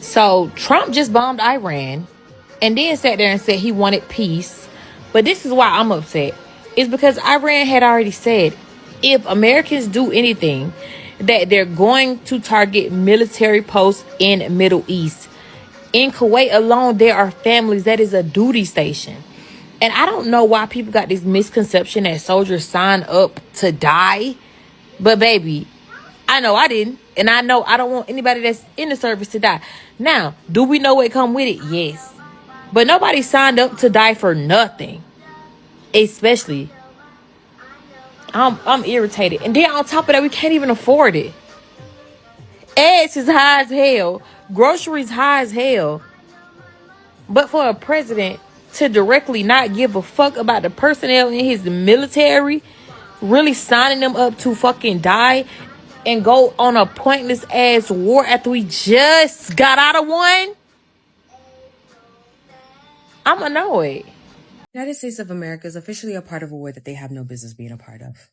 So Trump just bombed Iran and then sat there and said he wanted peace. But this is why I'm upset. It's because Iran had already said if Americans do anything, that they're going to target military posts in Middle East. In Kuwait alone, there are families that is a duty station. And I don't know why people got this misconception that soldiers sign up to die. But baby, I know I didn't. And I know I don't want anybody that's in the service to die. Now, do we know what come with it? Yes. But nobody signed up to die for nothing. Especially, I'm irritated. And then on top of that, we can't even afford it. Eggs is high as hell. Groceries high as hell. But for a president to directly not give a fuck about the personnel in his military, really signing them up to fucking die and go on a pointless ass war after we just got out of one, I'm annoyed. The United States of America is officially a part of a war that they have no business being a part of.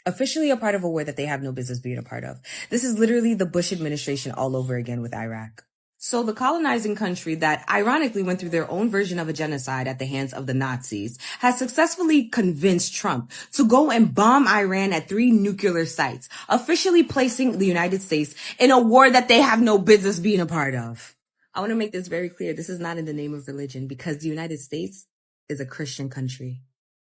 Officially a part of a war that they have no business being a part of. This is literally the Bush administration all over again with Iraq. So the colonizing country that ironically went through their own version of a genocide at the hands of the Nazis has successfully convinced Trump to go and bomb Iran at 3 nuclear sites, officially placing the United States in a war that they have no business being a part of. I want to make this very clear. This is not in the name of religion because the United States is a Christian country.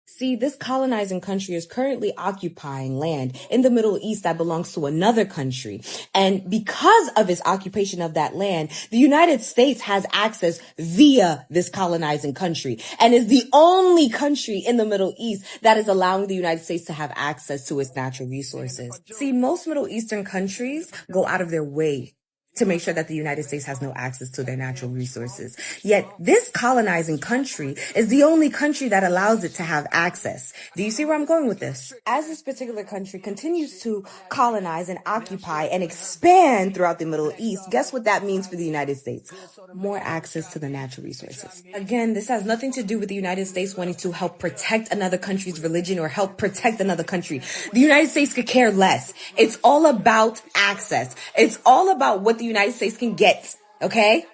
See, this colonizing country is currently occupying land in the Middle East that belongs to another country. And because of its occupation of that land, the United States has access via this colonizing country and is the only country in the Middle East that is allowing the United States to have access to its natural resources. See, most Middle Eastern countries go out of their way to make sure that the United States has no access to their natural resources. Yet this colonizing country is the only country that allows it to have access. Do you see where I'm going with this? As this particular country continues to colonize and occupy and expand throughout the Middle East, guess what that means for the United States? More access to the natural resources. Again, this has nothing to do with the United States wanting to help protect another country's religion or help protect another country. The United States could care less. It's all about access. It's all about what the United States can get, okay?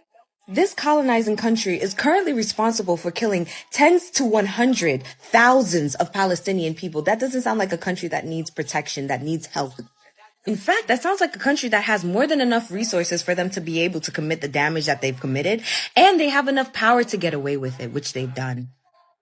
This colonizing country is currently responsible for killing tens to 100 thousands of Palestinian people. That doesn't sound like a country that needs protection, that needs help. In fact, that sounds like a country that has more than enough resources for them to be able to commit the damage that they've committed, and they have enough power to get away with it, which they've done.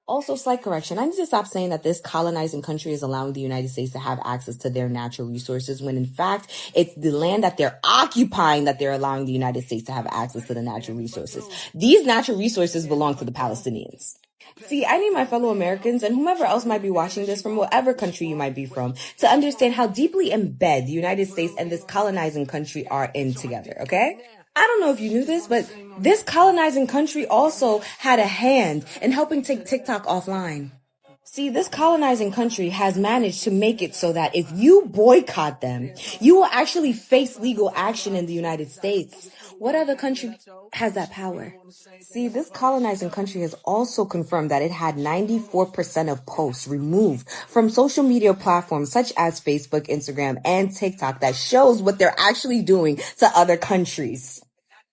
Also, slight correction. I need to stop saying that this colonizing country is allowing the United States to have access to their natural resources when in fact it's the land that they're occupying that they're allowing the United States to have access to the natural resources. These natural resources belong to the Palestinians. See, I need my fellow Americans and whomever else might be watching this from whatever country you might be from to understand how deeply embedded the United States and this colonizing country are in together, okay? I don't know if you knew this, but this colonizing country also had a hand in helping take TikTok offline. See, this colonizing country has managed to make it so that if you boycott them, you will actually face legal action in the United States. What other country has that power? See, this colonizing country has also confirmed that it had 94% of posts removed from social media platforms such as Facebook, Instagram, and TikTok that shows what they're actually doing to other countries.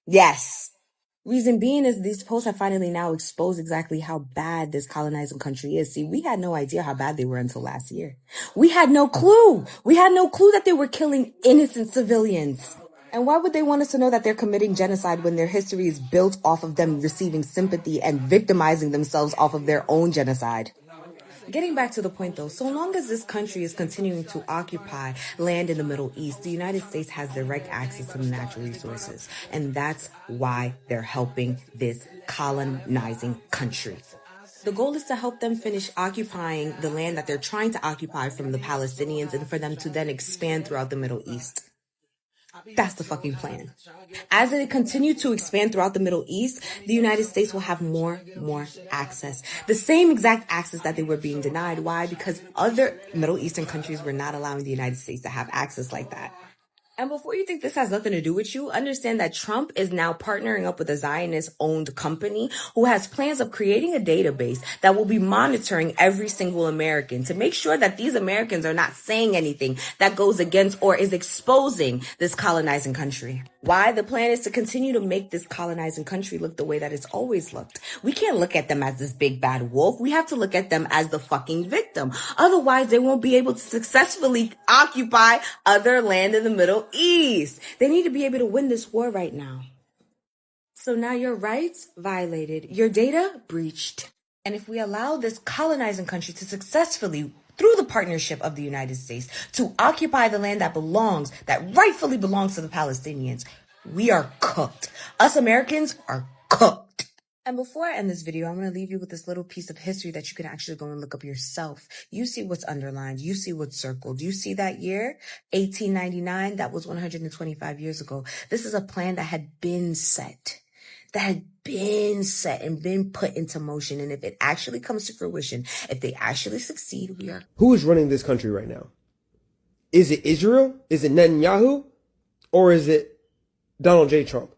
Yes. Reason being is these posts have finally now exposed exactly how bad this colonizing country is. See, we had no idea how bad they were until last year. We had no clue. We had no clue that they were killing innocent civilians. And why would they want us to know that they're committing genocide when their history is built off of them receiving sympathy and victimizing themselves off of their own genocide? Getting back to the point though, so long as this country is continuing to occupy land in the Middle East, the United States has direct access to the natural resources. And that's why they're helping this colonizing country. The goal is to help them finish occupying the land that they're trying to occupy from the Palestinians and for them to then expand throughout the Middle East. That's the fucking plan. As it continues to expand throughout the Middle East, the United States will have more access. The same exact access that they were being denied. Why? Because other Middle Eastern countries were not allowing the United States to have access like that. And before you think this has nothing to do with you, understand that Trump is now partnering up with a Zionist-owned company who has plans of creating a database that will be monitoring every single American to make sure that these Americans are not saying anything that goes against or is exposing this colonizing country. Why? The plan is to continue to make this colonizing country look the way that it's always looked. We can't look at them as this big bad wolf. We have to look at them as the fucking victim. Otherwise, they won't be able to successfully occupy other land in the Middle East. They need to be able to win this war right now. So now your rights violated, your data breached. And if we allow this colonizing country to successfully, through the partnership of the United States, to occupy the land that rightfully belongs to the Palestinians, we are cooked. Us Americans are cooked. And before I end this video, I'm going to leave you with this little piece of history that you can actually go and look up yourself. You see what's underlined. You see what's circled. You see that year, 1899? That was 125 years ago. This is a plan that had been set. And been put into motion. And if it actually comes to fruition, if they actually succeed, we are... Who is running this country right now? Is it Israel? Is it Netanyahu? Or is it Donald J. Trump?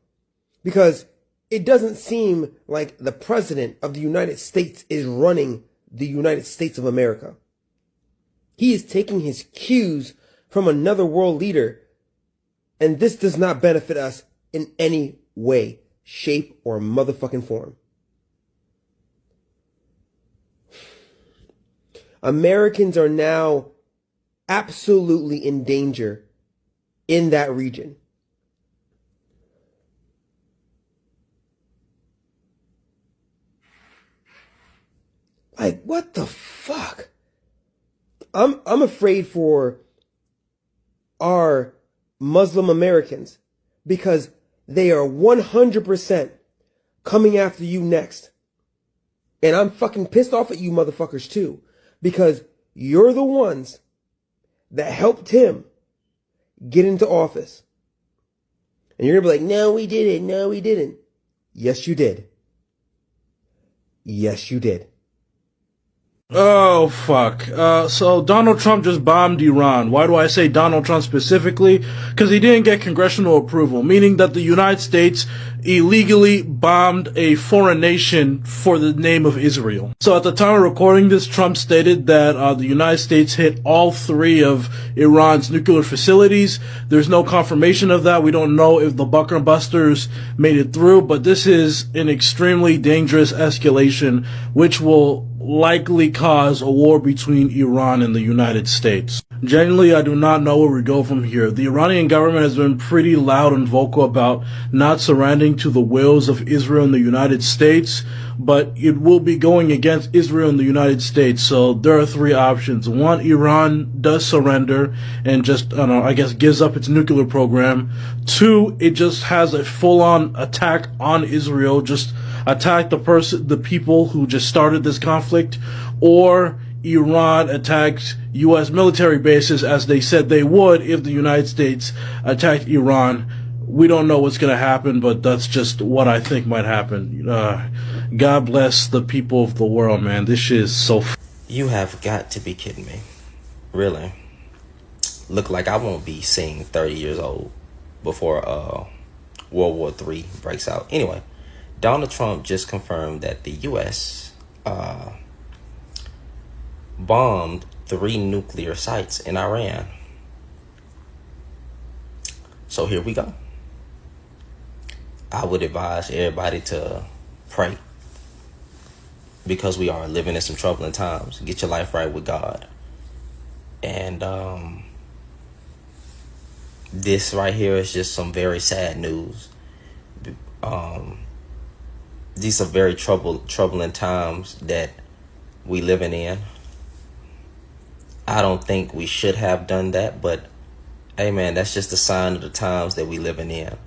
Because it doesn't seem like the president of the United States is running the United States of America. He is taking his cues from another world leader. And this does not benefit us in any way, shape, or motherfucking form. Americans are now absolutely in danger in that region. Like, what the fuck? I'm afraid for our Muslim Americans because they are 100% coming after you next. And I'm fucking pissed off at you motherfuckers too. Because you're the ones that helped him get into office. And you're going to be like, no, we didn't. No, we didn't. Yes, you did. Yes, you did. Oh, fuck. So Donald Trump just bombed Iran. Why do I say Donald Trump specifically? Because he didn't get congressional approval, meaning that the United States illegally bombed a foreign nation for the name of Israel. So at the time of recording this, Trump stated that the United States hit all 3 of Iran's nuclear facilities. There's no confirmation of that. We don't know if the bunker busters made it through, but this is an extremely dangerous escalation, which will likely cause a war between Iran and the United States. Genuinely, I do not know where we go from here. The Iranian government has been pretty loud and vocal about not surrendering to the wills of Israel and the United States, but it will be going against Israel and the United States. So there are 3 options. 1, Iran does surrender and just, I guess gives up its nuclear program. 2, it just has a full-on attack on Israel, just attack the people who just started this conflict, or Iran attacks U.S. military bases as they said they would if the United States attacked Iran. We don't know what's going to happen, but that's just what I think might happen. God bless the people of the world, man. This shit is so... You have got to be kidding me. Really? Look like I won't be seeing 30 years old before World War III breaks out. Anyway, Donald Trump just confirmed that the U.S. bombed 3 nuclear sites in Iran. So here we go. I would advise everybody to pray, because we are living in some troubling times. Get your life right with God. And this right here is just some very sad news. These are very troubling times that we living in. I don't think we should have done that, but hey man, that's just a sign of the times that we living in.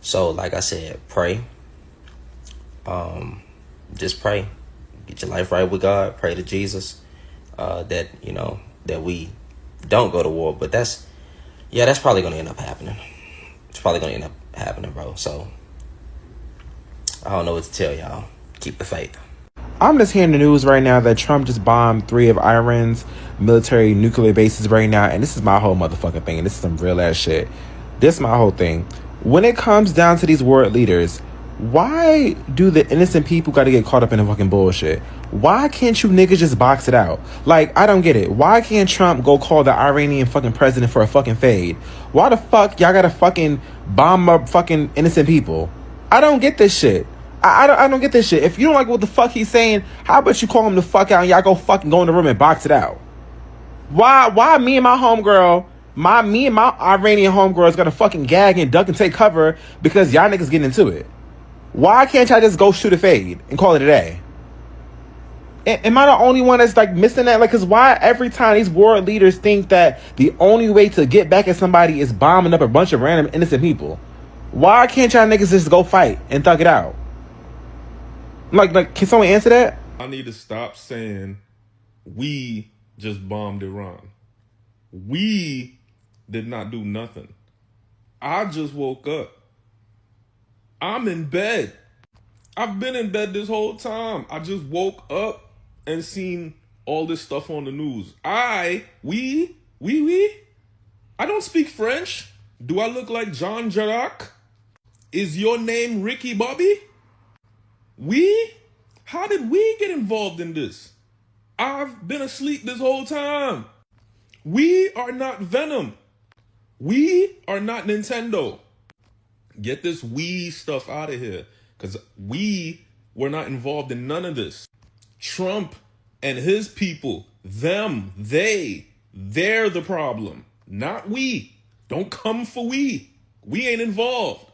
So like I said, pray. Just pray. Get your life right with God. Pray to Jesus that, that we don't go to war. But that's probably going to end up happening. It's probably going to end up happening, bro. So I don't know what to tell y'all. Keep the faith. I'm just hearing the news right now that Trump just bombed 3 of Iran's military nuclear bases right now. And this is my whole motherfucking thing. And this is some real ass shit. This is my whole thing. When it comes down to these world leaders, why do the innocent people got to get caught up in the fucking bullshit? Why can't you niggas just box it out? Like, I don't get it. Why can't Trump go call the Iranian fucking president for a fucking fade? Why the fuck y'all gotta fucking bomb up fucking innocent people? I don't get this shit. I don't get this shit. If you don't like what the fuck he's saying, how about you call him the fuck out and y'all go fucking go in the room and box it out? Why me and my homegirl, me and my Iranian homegirl is gonna fucking gag and duck and take cover because y'all niggas getting into it? Why can't y'all just go shoot a fade and call it a day? Am I the only one that's like missing that? Like, cause why every time these world leaders think that the only way to get back at somebody is bombing up a bunch of random innocent people? Why can't y'all niggas just go fight and thug it out? Like, can someone answer that? I need to stop saying we just bombed Iran. We did not do nothing. I just woke up. I'm in bed. I've been in bed this whole time. I just woke up and seen all this stuff on the news. We? I don't speak French. Do I look like John Jacques? Is your name Ricky Bobby? We? How did we get involved in this? I've been asleep this whole time. We are not Venom. We are not Nintendo. Get this we stuff out of here, because we were not involved in none of this. Trump and his people, them, they're the problem, not we. Don't come for we. We ain't involved.